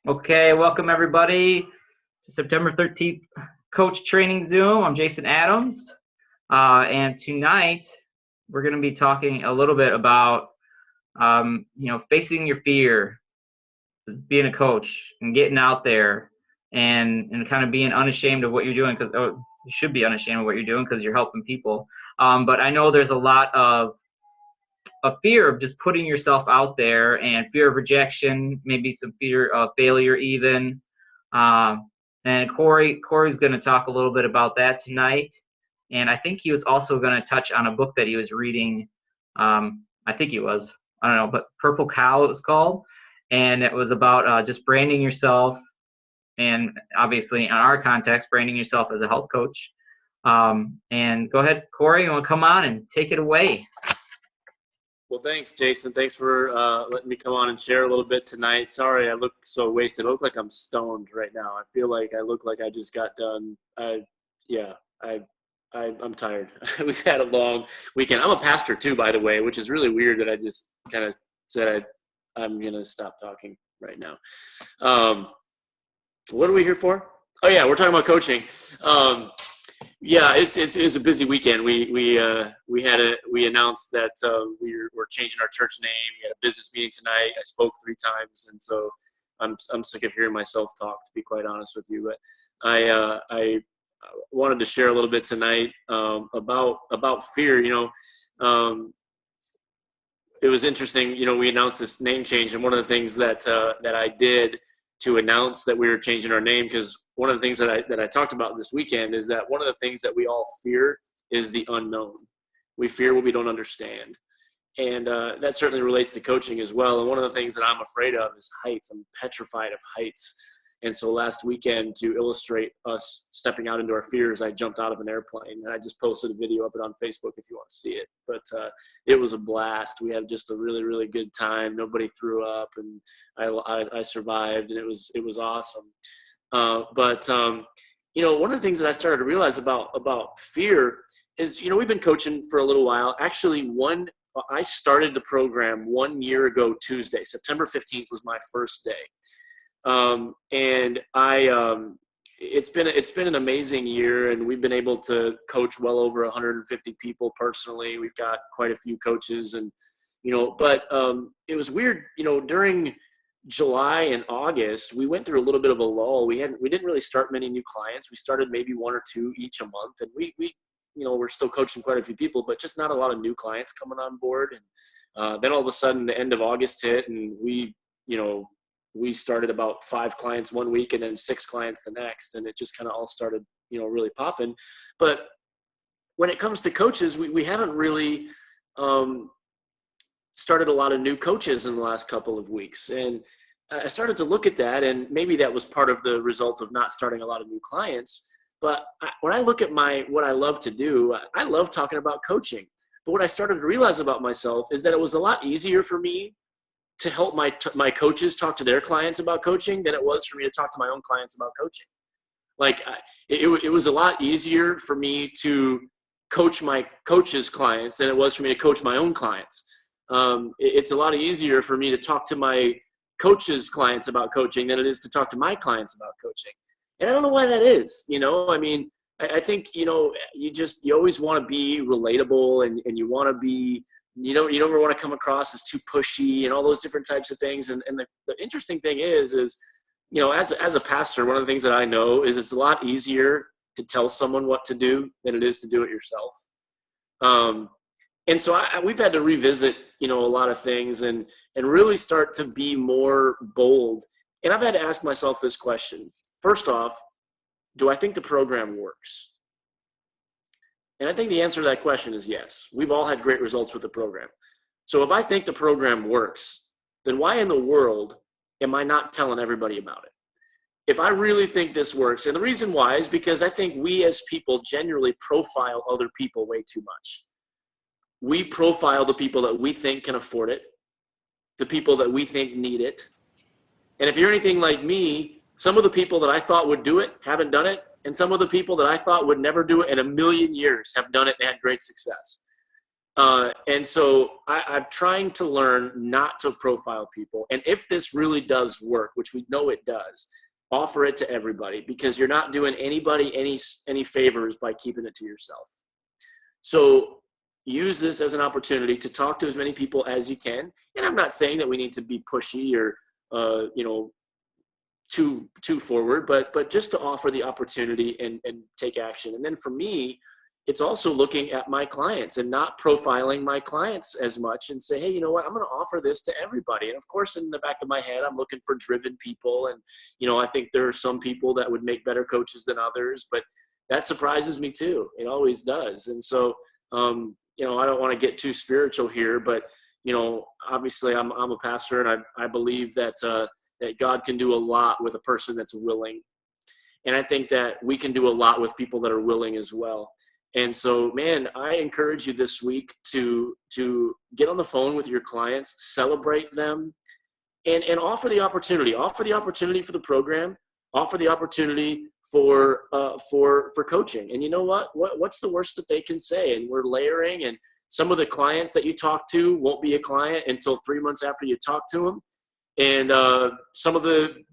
Okay, welcome everybody to September 13th Coach Training Zoom. I'm Jason Adams, and tonight we're going to be talking a little bit about, facing your fear, being a coach, and getting out there, and kind of being unashamed of what you're doing, because you should be unashamed of what you're doing because you're helping people. But I know there's a lot of a fear of just putting yourself out there, and fear of rejection, maybe some fear of failure even. And Corey's going to talk a little bit about that tonight. And I think he was also going to touch on a book that he was reading. I think he was, I don't know, but Purple Cow it was called. And it was about just branding yourself, and obviously in our context, branding yourself as a health coach. And go ahead, Corey, you want to come on and take it away? Well, thanks, Jason. Thanks for letting me come on and share a little bit tonight. Sorry, I look so wasted. I look like I'm stoned right now. I feel like I look like I just got done. I'm tired. We've had a long weekend. I'm a pastor too, by the way, which is really weird that I just kind of said I'm going to stop talking right now. What are we here for? Oh yeah, we're talking about coaching. Yeah, it's a busy weekend. We announced that we're changing our church name. We had a business meeting tonight. I spoke 3 times, and so I'm sick of hearing myself talk, to be quite honest with you. But I wanted to share a little bit tonight about fear. It was interesting. We announced this name change, and one of the things that I did to announce that we were changing our name, because one of the things that I talked about this weekend is that one of the things that we all fear is the unknown. We fear what we don't understand. And that certainly relates to coaching as well. And one of the things that I'm afraid of is heights. I'm petrified of heights. And so last weekend, to illustrate us stepping out into our fears, I jumped out of an airplane, and I just posted a video of it on Facebook if you want to see it. But it was a blast. We had just a really, really good time. Nobody threw up, and I survived, and it was awesome. But one of the things that I started to realize about fear is, we've been coaching for a little while. Actually, I started the program 1 year ago Tuesday. September 15th was my first day. And it's been an amazing year, and we've been able to coach well over 150 people personally. We've got quite a few coaches, and, but it was weird, during July and August, we went through a little bit of a lull. We didn't really start many new clients. We started maybe 1 or 2 each a month, and we're still coaching quite a few people, but just not a lot of new clients coming on board. And then all of a sudden the end of August hit, and we started about 5 clients one week and then 6 clients the next. And it just kind of all started, really popping. But when it comes to coaches, we haven't really started a lot of new coaches in the last couple of weeks. And I started to look at that, and maybe that was part of the result of not starting a lot of new clients. But when I look at what I love to do, I love talking about coaching. But what I started to realize about myself is that it was a lot easier for me to help my coaches talk to their clients about coaching than it was for me to talk to my own clients about coaching. Like it was a lot easier for me to coach my coaches' clients than it was for me to coach my own clients. It's a lot easier for me to talk to my coaches' clients about coaching than it is to talk to my clients about coaching. And I don't know why that is. I think, you always want to be relatable, and you want to be, you never want to come across as too pushy and all those different types of things. And the interesting thing is, as a pastor, one of the things that I know is it's a lot easier to tell someone what to do than it is to do it yourself. And so we've had to revisit, a lot of things and really start to be more bold. And I've had to ask myself this question. First off, do I think the program works? And I think the answer to that question is yes. We've all had great results with the program. So if I think the program works, then why in the world am I not telling everybody about it? If I really think this works, and the reason why is because I think we as people generally profile other people way too much. We profile the people that we think can afford it, the people that we think need it. And if you're anything like me, some of the people that I thought would do it haven't done it. And some of the people that I thought would never do it in a million years have done it and had great success. And so I'm trying to learn not to profile people. And if this really does work, which we know it does, offer it to everybody, because you're not doing anybody any favors by keeping it to yourself. So use this as an opportunity to talk to as many people as you can. And I'm not saying that we need to be pushy or, too forward, but just to offer the opportunity and take action. And then for me, it's also looking at my clients and not profiling my clients as much, and say, hey, you know what, I'm going to offer this to everybody. And of course, in the back of my head, I'm looking for driven people. And, I think there are some people that would make better coaches than others, but that surprises me too. It always does. And so, I don't want to get too spiritual here, but, obviously I'm a pastor, and I believe that God can do a lot with a person that's willing. And I think that we can do a lot with people that are willing as well. And so, man, I encourage you this week to get on the phone with your clients, celebrate them, and offer the opportunity. Offer the opportunity for the program. Offer the opportunity for coaching. And you know what? What's the worst that they can say? And we're layering. And some of the clients that you talk to won't be a client until 3 months after you talk to them. And some of the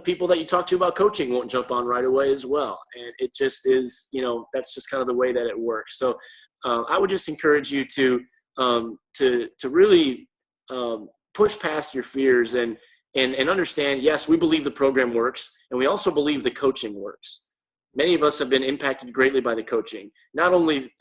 people that you talk to about coaching won't jump on right away as well. And it just is, that's just kind of the way that it works. So I would just encourage you to really push past your fears and understand, yes, we believe the program works, and we also believe the coaching works. Many of us have been impacted greatly by the coaching, not only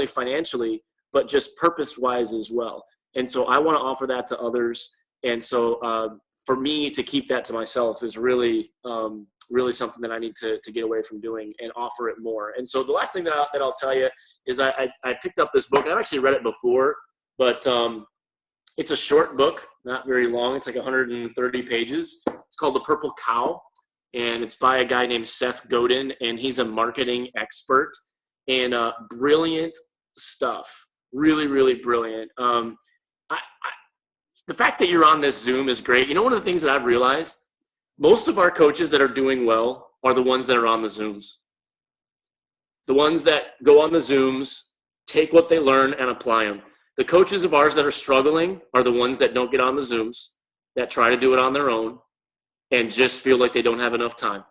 financially, but just purpose-wise as well. And so I want to offer that to others. And so for me to keep that to myself is really something that I need to get away from doing and offer it more. And so the last thing that I'll tell you is I picked up this book. I've actually read it before, but it's a short book, not very long. It's like 130 pages. It's called The Purple Cow, and it's by a guy named Seth Godin, and he's a marketing expert, and brilliant stuff. Really, really brilliant. The fact that you're on this Zoom is great. One of the things that I've realized, most of our coaches that are doing well are the ones that are on the Zooms. The ones that go on the Zooms, take what they learn and apply them. The coaches of ours that are struggling are the ones that don't get on the Zooms, that try to do it on their own and just feel like they don't have enough time.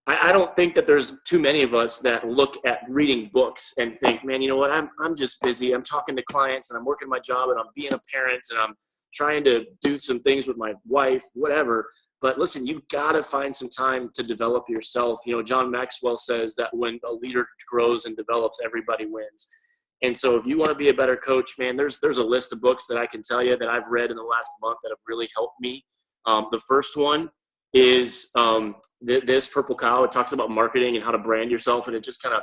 I don't think that there's too many of us that look at reading books and think, man, you know what, I'm just busy. I'm talking to clients, and I'm working my job, and I'm being a parent, and I'm trying to do some things with my wife, whatever. But listen, you've got to find some time to develop yourself. John Maxwell says that when a leader grows and develops, everybody wins. And so if you want to be a better coach, man, there's a list of books that I can tell you that I've read in the last month that have really helped me. The first one is this Purple Cow. It talks about marketing and how to brand yourself, and it just kind of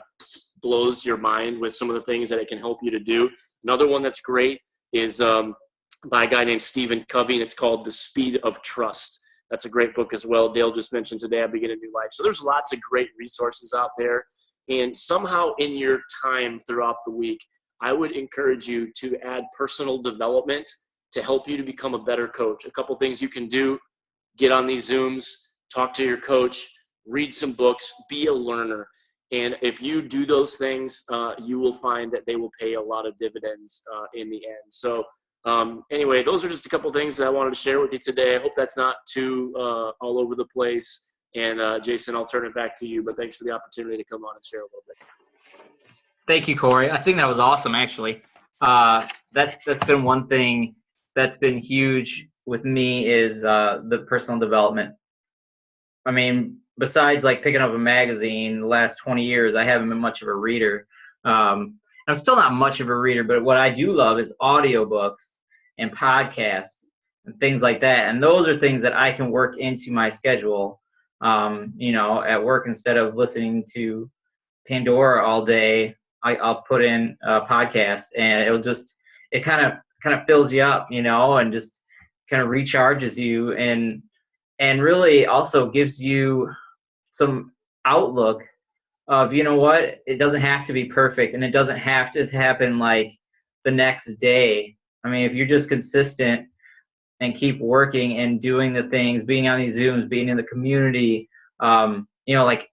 blows your mind with some of the things that it can help you to do. Another one that's great is by a guy named Stephen Covey, and it's called The Speed of Trust. That's a great book as well. Dale just mentioned Today I Begin a New Life. So there's lots of great resources out there. And somehow in your time throughout the week, I would encourage you to add personal development to help you to become a better coach. A couple things you can do: get on these Zooms, talk to your coach, read some books, be a learner. And if you do those things, you will find that they will pay a lot of dividends in the end. So anyway, those are just a couple things that I wanted to share with you today. I hope that's not too all over the place. And Jason, I'll turn it back to you, but thanks for the opportunity to come on and share a little bit. Thank you, Corey. I think that was awesome, actually. That's been one thing that's been huge with me is the personal development. I mean, besides like picking up a magazine the last 20 years, I haven't been much of a reader. I'm still not much of a reader, but what I do love is audiobooks and podcasts and things like that. And those are things that I can work into my schedule, at work. Instead of listening to Pandora all day, I'll put in a podcast, and it kind of fills you up, and just kind of recharges you, and really also gives you some outlook of, it doesn't have to be perfect, and it doesn't have to happen like the next day. I mean, if you're just consistent and keep working and doing the things, being on these Zooms, being in the community, like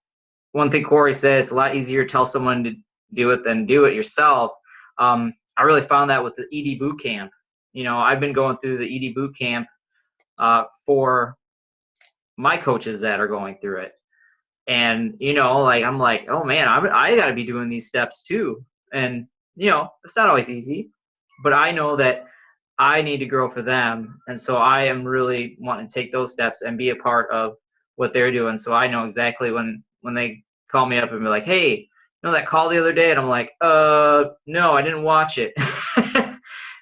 one thing Corey said, it's a lot easier to tell someone to do it than do it yourself. I really found that with the ED boot camp. I've been going through the ED boot camp for my coaches that are going through it. And, like, I'm like, oh man, I got to be doing these steps too. And, it's not always easy, but I know that I need to grow for them. And so I am really wanting to take those steps and be a part of what they're doing. So I know exactly when they call me up and be like, hey, that call the other day? And I'm like, no, I didn't watch it.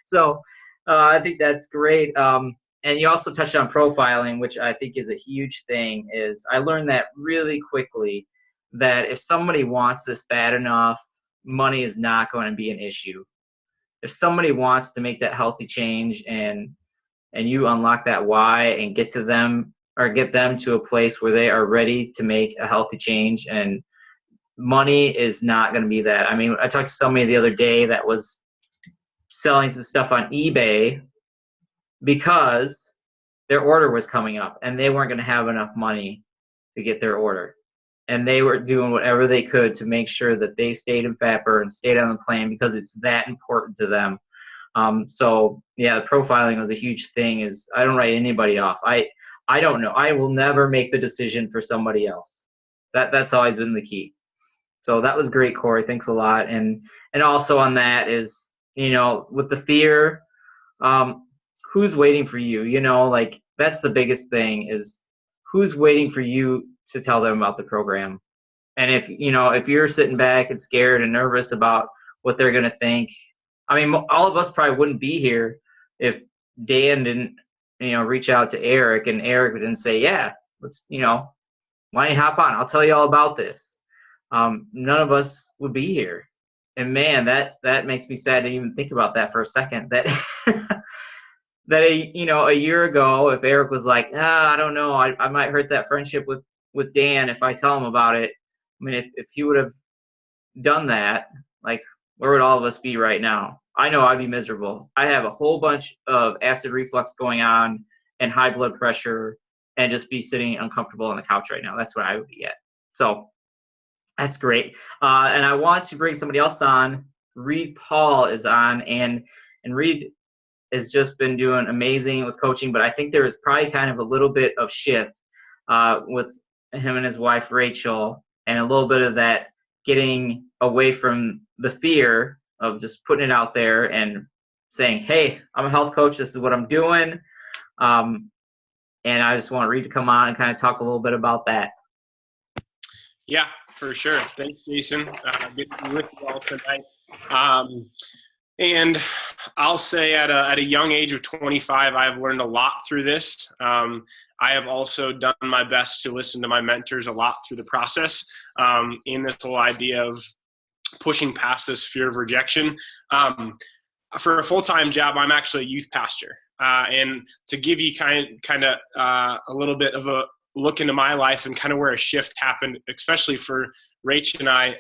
So I think that's great. And you also touched on profiling, which I think is a huge thing. Is I learned that really quickly, that if somebody wants this bad enough, money is not going to be an issue. If somebody wants to make that healthy change and you unlock that why and get them to a place where they are ready to make a healthy change, and money is not going to be that. I mean, I talked to somebody the other day that was selling some stuff on eBay because their order was coming up and they weren't going to have enough money to get their order. And they were doing whatever they could to make sure that they stayed in fat burn and stayed on the plan because it's that important to them. So yeah, profiling was a huge thing. Is I don't write anybody off. I don't know. I will never make the decision for somebody else. That's always been the key. So that was great, Corey. Thanks a lot. And also on that is, with the fear, who's waiting for you? Like that's the biggest thing, is who's waiting for you to tell them about the program. And if you're sitting back and scared and nervous about what they're going to think, I mean, all of us probably wouldn't be here if Dan didn't, reach out to Eric and Eric didn't say, yeah, let's, why don't you hop on? I'll tell you all about this. None of us would be here. And man, that makes me sad to even think about that for a second, that that a year ago, if Eric was like, I don't know, I might hurt that friendship with Dan if I tell him about it. I mean, if he would have done that, like, where would all of us be right now? I know I'd be miserable. I have a whole bunch of acid reflux going on and high blood pressure and just be sitting uncomfortable on the couch right now. That's where I would be at. So that's great. And I want to bring somebody else on. Reed Paul is on, and Reed has just been doing amazing with coaching, but I think there is probably kind of a little bit of shift with him and his wife, Rachel, and a little bit of that getting away from the fear of just putting it out there and saying, hey, I'm a health coach. This is what I'm doing. And I just want Reed to come on and kind of talk a little bit about that. Yeah, for sure. Thanks, Jason. Good to be with you all tonight. And I'll say at a young age of 25, I have learned a lot through this. I have also done my best to listen to my mentors a lot through the process in this whole idea of pushing past this fear of rejection. For a full-time job, I'm actually a youth pastor. And to give you kind of a little bit of a look into my life and kind of where a shift happened, especially for Rach and I,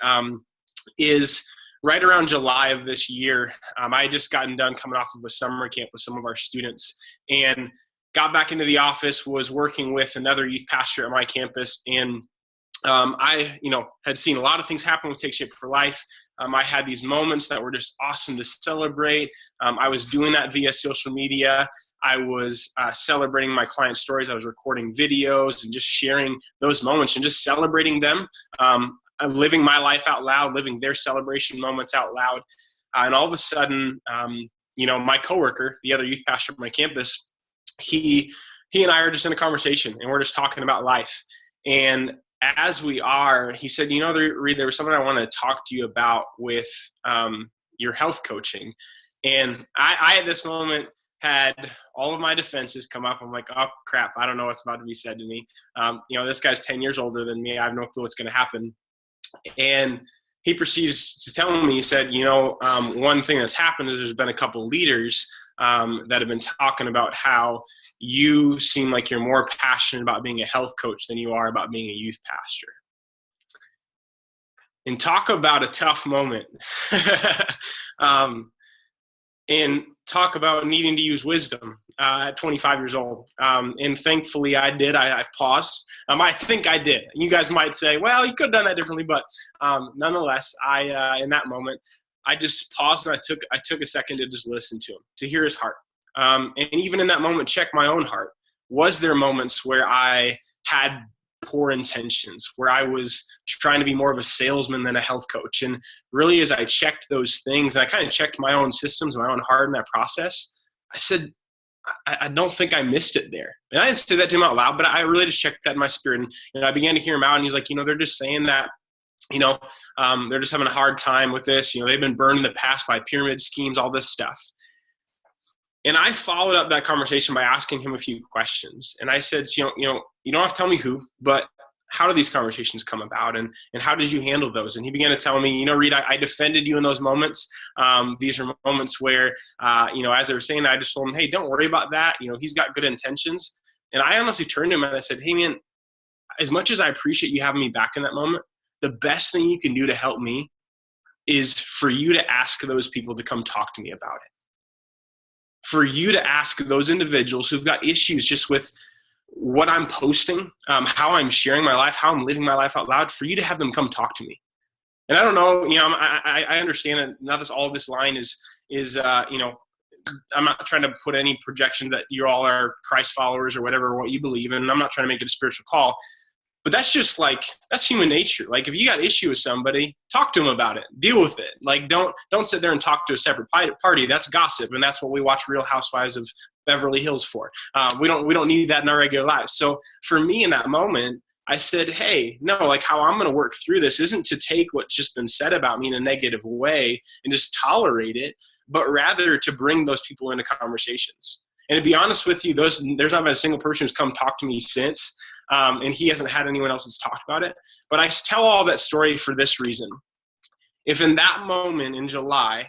is right around July of this year. I had just gotten done coming off of a summer camp with some of our students and got back into the office, was working with another youth pastor at my campus. And I, had seen a lot of things happen with Take Shape for Life. I had these moments that were just awesome to celebrate. I was doing that via social media. I was celebrating my client stories. I was recording videos and just sharing those moments and just celebrating them. Living my life out loud, living their celebration moments out loud. And all of a sudden, my coworker, the other youth pastor at my campus, he and I are just in a conversation and we're just talking about life. And as we are, he said, Reed, there was something I want to talk to you about with your health coaching. And I at this moment had all of my defenses come up. I'm like, oh crap, I don't know what's about to be said to me. This guy's 10 years older than me. I have no clue what's going to happen. And he proceeds to tell me, he said, one thing that's happened is there's been a couple of leaders that have been talking about how you seem like you're more passionate about being a health coach than you are about being a youth pastor. And talk about a tough moment. And talk about needing to use wisdom at 25 years old. And thankfully I did. I paused. I think I did. You guys might say, well, you could have done that differently. But nonetheless, in that moment, I just paused and I took a second to just listen to him, to hear his heart. And even in that moment, check my own heart. Was there moments where I had poor intentions, where I was trying to be more of a salesman than a health coach? And really, as I checked those things, and I kind of checked my own systems, my own heart in that process, I said, I don't think I missed it there. And I didn't say that to him out loud, but I really just checked that in my spirit. And I began to hear him out, and he's like, they're just saying that, they're just having a hard time with this. They've been burned in the past by pyramid schemes, all this stuff. And I followed up that conversation by asking him a few questions. And I said, you don't have to tell me who, but how do these conversations come about, and how did you handle those? And he began to tell me, Reed, I defended you in those moments. These are moments where, as they were saying, I just told him, hey, don't worry about that. He's got good intentions. And I honestly turned to him and I said, hey, man, as much as I appreciate you having me back in that moment, the best thing you can do to help me is for you to ask those people to come talk to me about it. For you to ask those individuals who've got issues just with what I'm posting, how I'm sharing my life, how I'm living my life out loud, for you to have them come talk to me. And I don't know, I understand that not that all of this line is I'm not trying to put any projection that you all are Christ followers or whatever, what you believe in. I'm not trying to make it a spiritual call. But that's just that's human nature. Like, if you got issue with somebody, talk to them about it, deal with it. Like, don't sit there and talk to a separate party. That's gossip. And that's what we watch Real Housewives of Beverly Hills for. We don't need that in our regular lives. So for me in that moment, I said, hey, no, how I'm going to work through this isn't to take what's just been said about me in a negative way and just tolerate it, but rather to bring those people into conversations. And to be honest with you, there's not been a single person who's come talk to me since. And he hasn't had anyone else that's talked about it. But I tell all that story for this reason. If in that moment in July,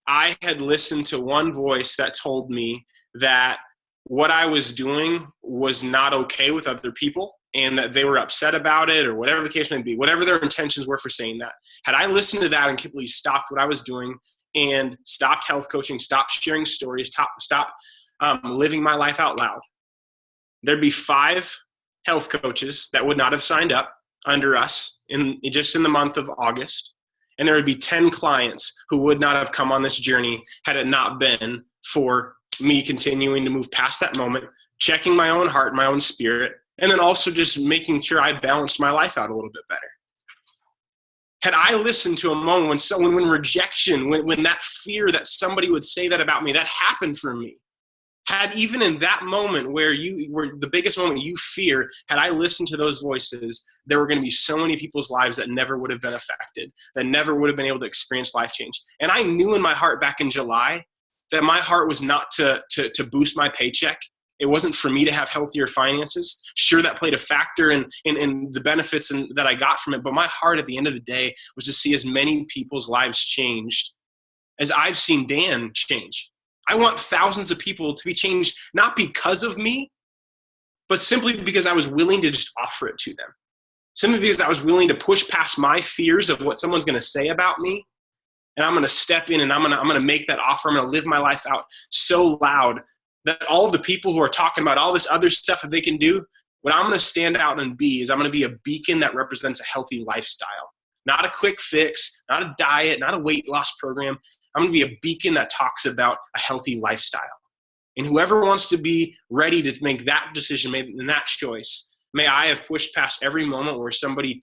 I had listened to one voice that told me that what I was doing was not okay with other people and that they were upset about it, or whatever the case may be, whatever their intentions were for saying that, had I listened to that and completely stopped what I was doing and stopped health coaching, stopped sharing stories, stopped living my life out loud, there'd be 5 health coaches that would not have signed up under us in the month of August. And there would be 10 clients who would not have come on this journey had it not been for me continuing to move past that moment, checking my own heart, my own spirit, and then also just making sure I balanced my life out a little bit better. Had I listened to a moment when rejection, when that fear that somebody would say that about me, that happened for me, had even in that moment where you were the biggest moment you fear, had I listened to those voices, there were going to be so many people's lives that never would have been affected, that never would have been able to experience life change. And I knew in my heart back in July that my heart was not to boost my paycheck. It wasn't for me to have healthier finances. Sure, that played a factor in the benefits that I got from it. But my heart at the end of the day was to see as many people's lives changed as I've seen Dan change. I want thousands of people to be changed, not because of me, but simply because I was willing to just offer it to them. Simply because I was willing to push past my fears of what someone's going to say about me. And I'm going to step in and I'm going to make that offer. I'm going to live my life out so loud that all of the people who are talking about all this other stuff that they can do, what I'm going to stand out and be is I'm going to be a beacon that represents a healthy lifestyle. Not a quick fix, not a diet, not a weight loss program. I'm going to be a beacon that talks about a healthy lifestyle. And whoever wants to be ready to make that decision, and that choice, may I have pushed past every moment where somebody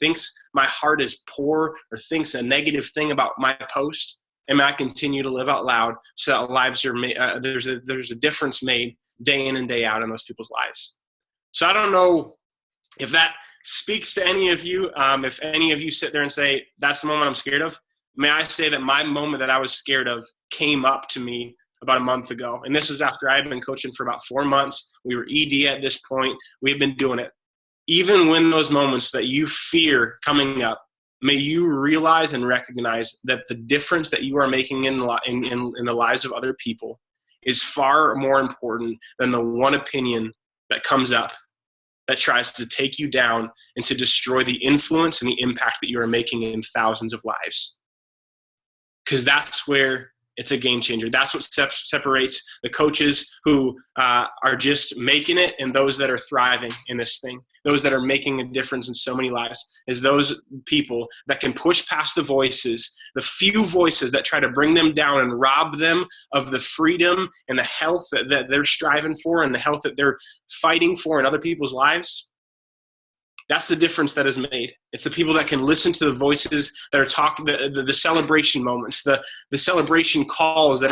thinks my heart is poor or thinks a negative thing about my post, and may I continue to live out loud so that lives are made, there's a difference made day in and day out in those people's lives. So I don't know if that speaks to any of you. If any of you sit there and say, that's the moment I'm scared of, may I say that my moment that I was scared of came up to me about a month ago. And this was after I had been coaching for about 4 months. We were ED at this point. We've been doing it. Even when those moments that you fear coming up, may you realize and recognize that the difference that you are making in the lives of other people is far more important than the one opinion that comes up that tries to take you down and to destroy the influence and the impact that you are making in thousands of lives. Because that's where it's a game changer. That's what separates the coaches who are just making it and those that are thriving in this thing. those that are making a difference in so many lives, is those people that can push past the voices, the few voices that try to bring them down and rob them of the freedom and the health that they're striving for and the health that they're fighting for in other people's lives. That's the difference that is made. It's the people that can listen to the voices that are talking, the celebration moments, the celebration calls that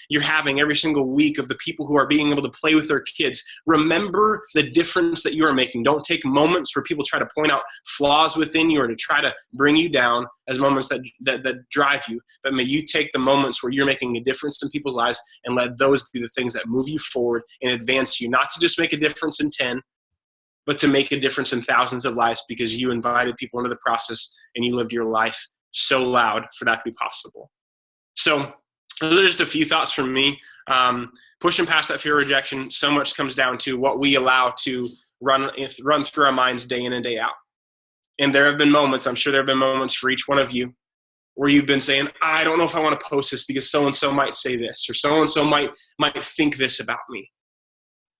you're having every single week of the people who are being able to play with their kids. Remember the difference that you are making. Don't take moments where people try to point out flaws within you or to try to bring you down as moments that drive you. But may you take the moments where you're making a difference in people's lives and let those be the things that move you forward and advance you, not to just make a difference in 10, but to make a difference in thousands of lives because you invited people into the process and you lived your life so loud for that to be possible. So those are just a few thoughts from me. Pushing past that fear of rejection, so much comes down to what we allow to run through our minds day in and day out. And there have been moments, I'm sure there have been moments for each one of you where you've been saying, I don't know if I want to post this because so-and-so might say this, or so-and-so might think this about me.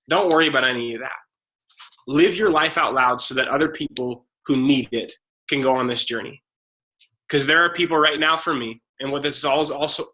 Don't worry about any of that. Live your life out loud so that other people who need it can go on this journey. Because there are people right now for me, and what this also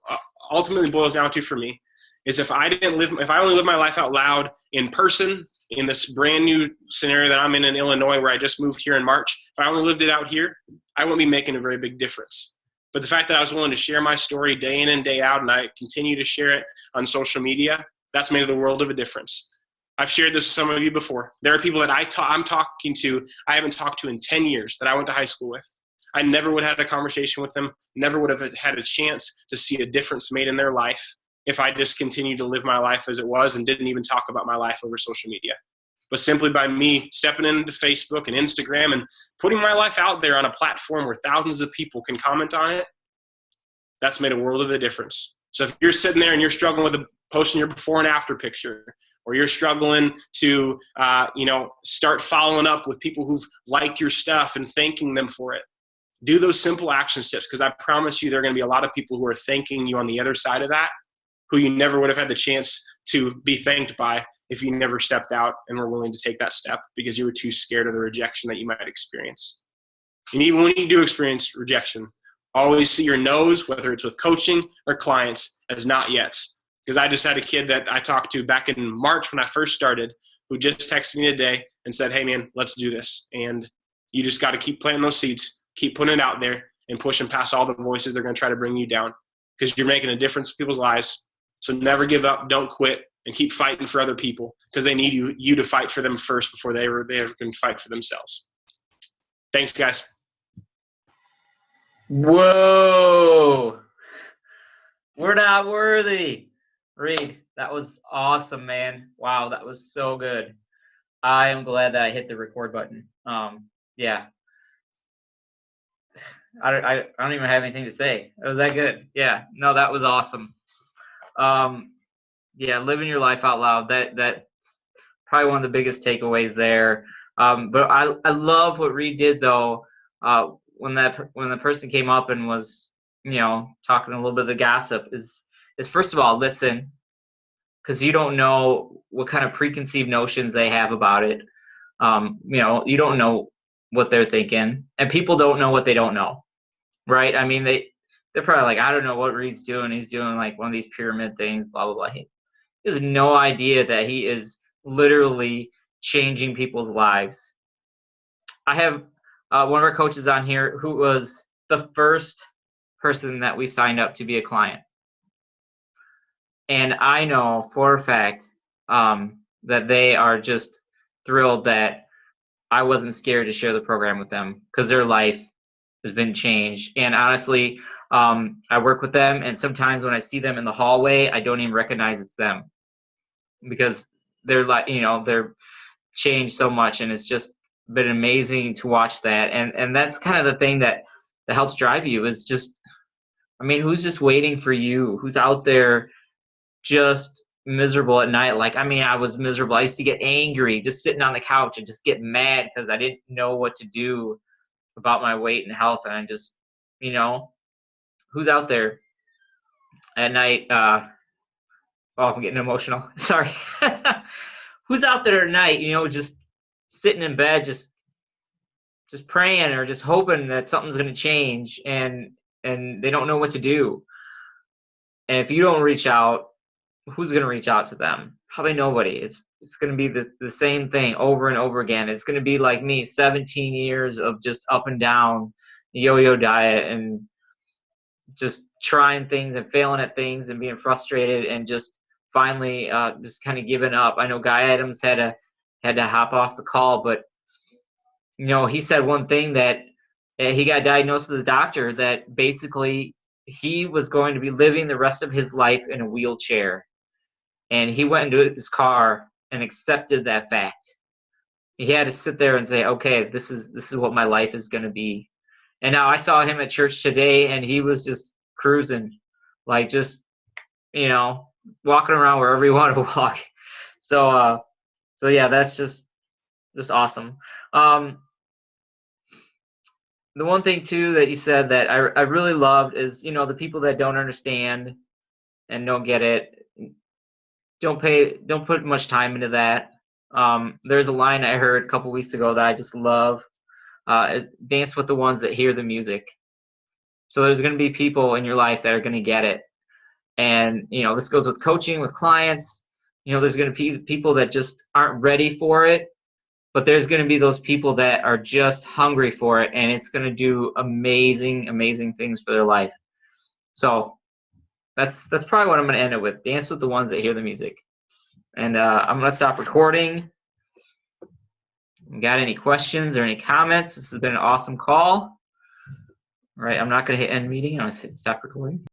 ultimately boils down to for me is if I only live my life out loud in person, in this brand new scenario that I'm in Illinois where I just moved here in March, if I only lived it out here, I wouldn't be making a very big difference. But the fact that I was willing to share my story day in and day out, and I continue to share it on social media, that's made the world of a difference. I've shared this with some of you before. There are people that I'm talking to, I haven't talked to in 10 years that I went to high school with. I never would have had a conversation with them, never would have had a chance to see a difference made in their life if I just continued to live my life as it was and didn't even talk about my life over social media. But simply by me stepping into Facebook and Instagram and putting my life out there on a platform where thousands of people can comment on it, that's made a world of a difference. So if you're sitting there and you're struggling with posting your before and after picture, or you're struggling to, start following up with people who've liked your stuff and thanking them for it, do those simple action steps, because I promise you there are going to be a lot of people who are thanking you on the other side of that, who you never would have had the chance to be thanked by if you never stepped out and were willing to take that step because you were too scared of the rejection that you might experience. And even when you do experience rejection, always see your no's, whether it's with coaching or clients, as not yets. Because I just had a kid that I talked to back in March when I first started who just texted me today and said, hey, man, let's do this. And you just got to keep planting those seeds, keep putting it out there and pushing past all the voices they're going to try to bring you down because you're making a difference in people's lives. So never give up, don't quit, and keep fighting for other people because they need you to fight for them first before they ever can fight for themselves. Thanks, guys. Whoa. We're not worthy. Reed, that was awesome, man. Wow, that was so good. I am glad that I hit the record button. Yeah. I don't even have anything to say. It was that good. Yeah. No, that was awesome. Yeah, living your life out loud. That's probably one of the biggest takeaways there. But I love what Reed did though. When the person came up and was, talking a little bit of the gossip is first of all, listen, because you don't know what kind of preconceived notions they have about it. You don't know what they're thinking, and people don't know what they don't know, right? I mean, they're probably like, I don't know what Reed's doing. He's doing like one of these pyramid things, blah, blah, blah. He has no idea that he is literally changing people's lives. I have one of our coaches on here who was the first person that we signed up to be a client. And I know for a fact that they are just thrilled that I wasn't scared to share the program with them because their life has been changed. And honestly, I work with them, and sometimes when I see them in the hallway, I don't even recognize it's them because they're like, they're changed so much, and it's just been amazing to watch that. And that's kind of the thing that helps drive you is just, who's just waiting for you? Who's out there just miserable at night? Like, I was miserable. I used to get angry just sitting on the couch and just get mad because I didn't know what to do about my weight and health. And I just, who's out there at night? I'm getting emotional. Sorry. Who's out there at night, just sitting in bed just praying or just hoping that something's going to change, and they don't know what to do. And if you don't reach out, who's going to reach out to them? Probably nobody. It's going to be the same thing over and over again. It's going to be like me, 17 years of just up and down yo-yo diet and just trying things and failing at things and being frustrated and just finally just kind of giving up. I know Guy Adams had to hop off the call, but he said one thing, that he got diagnosed with his doctor that basically he was going to be living the rest of his life in a wheelchair. And he went into his car and accepted that fact. He had to sit there and say, okay, this is what my life is going to be. And now I saw him at church today, and he was just cruising, like just, walking around wherever he wanted to walk. So yeah, that's just awesome. The one thing too that you said that I really loved is, the people that don't understand and don't get it, don't put much time into that. There's a line I heard a couple weeks ago that I just love. Dance with the ones that hear the music. So there's going to be people in your life that are going to get it. And, this goes with coaching, with clients. There's going to be people that just aren't ready for it, but there's going to be those people that are just hungry for it, and it's going to do amazing, amazing things for their life. So that's probably what I'm going to end it with. Dance with the ones that hear the music. And I'm going to stop recording. Got any questions or any comments? This has been an awesome call. All right, I'm not going to hit end meeting. I'll just hit stop recording.